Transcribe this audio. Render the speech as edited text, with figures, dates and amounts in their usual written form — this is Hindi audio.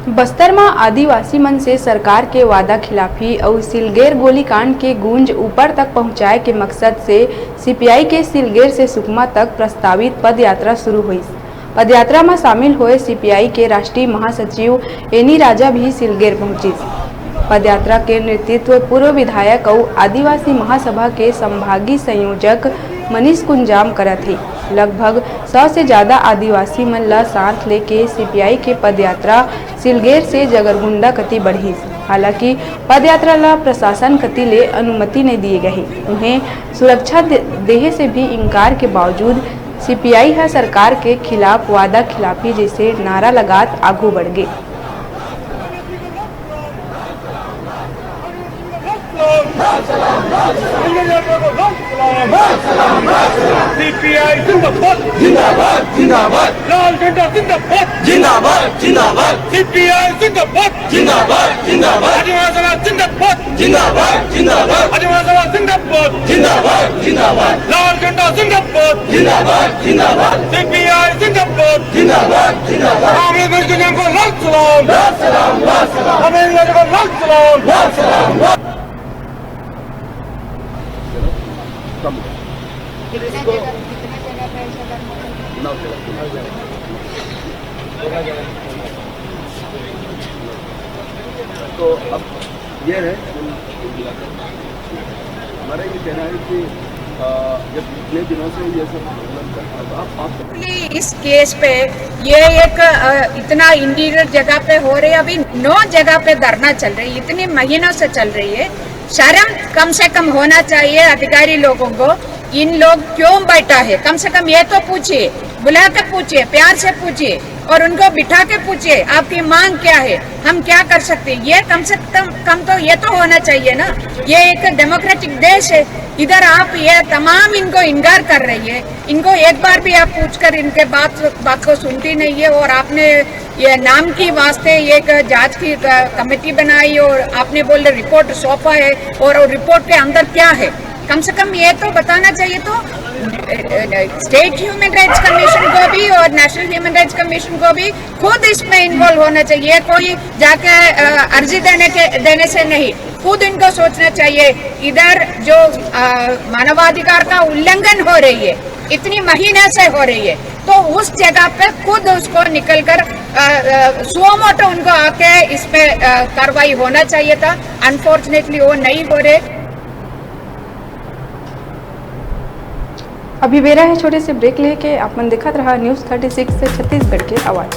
बस्तर में आदिवासी मन से सरकार के वादा खिलाफी और सिलगेर गोलीकांड के गूंज ऊपर तक पहुंचाए के मकसद से सीपीआई के सिलगेर से सुकमा तक प्रस्तावित पद यात्रा शुरू हुई। पद यात्रा में शामिल हुए सीपीआई के राष्ट्रीय महासचिव एनी राजा भी सिलगेर पहुंची। पद यात्रा के नेतृत्व पूर्व विधायक और आदिवासी महासभा के संभागीय संयोजक मनीष कुंजाम करत थे। लगभग 100 से ज्यादा आदिवासी मन ला साथ लेके सीपीआई के पदयात्रा सिलगेर से जगरगुंडा कति बढ़ी। हालांकि पदयात्रा ला प्रशासन कति ले अनुमति नहीं दिए गए। उन्हें सुरक्षा देहे से भी इनकार के बावजूद सीपीआई है सरकार के खिलाफ वादा खिलाफी जैसे नारा लगात आगू बढ़ गए। सीपीआई जिंदाबाद जिंदाबाद जिंदाबाद, लाल झंडा जिंदाबाद जिंदाबाद जिंदाबाद, सीपीआई जिंदाबाद जिंदाबाद जिंदाबाद, आदिवासी जिंदाबाद जिंदाबाद जिंदाबाद, आदिवासी जिंदाबाद जिंदाबाद जिंदाबाद, लाल झंडा जिंदाबाद जिंदाबाद जिंदाबाद, सीपीआई जिंदाबाद जिंदाबाद जिंदाबाद। हमें मुस्लिम को लाल सलाम लाल सलाम लाल सलाम, हमें लाल सलाम लाल सलाम। तो अब ये है हमारा ये कहना है कि जब इतने दिनों से ये सब आप इस केस पे ये एक इतना इंटीरियर जगह पे हो रही है, अभी 9 जगह पे धरना चल रही है, इतने महीनों से चल रही है। शर्म कम से कम होना चाहिए अधिकारी लोगों को। इन लोग क्यों बैठा है, कम से कम ये तो पूछिए, बुला के पूछिए, प्यार से पूछिए और उनको बिठा के पूछिए आपकी मांग क्या है, हम क्या कर सकते हैं। ये कम से कम तो ये तो होना चाहिए ना। ये एक डेमोक्रेटिक देश है, इधर आप ये तमाम इनको इनकार कर रही है। इनको एक बार भी आप पूछकर इनके बात को सुनती नहीं है। और आपने ये नाम की वास्ते एक जांच की कमेटी बनाई और आपने बोले रिपोर्ट सौंपा है, और रिपोर्ट के अंदर क्या है कम से कम ये तो बताना चाहिए। तो स्टेट ह्यूमन राइट्स कमीशन को भी और नेशनल ह्यूमन राइट्स कमीशन को भी खुद इसमें इन्वॉल्व होना चाहिए। कोई जाके अर्जी देने से नहीं, खुद इनको सोचना चाहिए। इधर जो मानवाधिकार का उल्लंघन हो रही है, इतनी महीने से हो रही है, तो उस जगह पे खुद उसको निकलकर सुओमोटो उनको आके इस पे कार्रवाई होना चाहिए था। अनफॉर्चुनेटली वो नहीं हो रहे। अभी बेरा है छोटे से ब्रेक लेके अपन देखत रहा न्यूज़ 36 से छत्तीसगढ़ के आवाज़।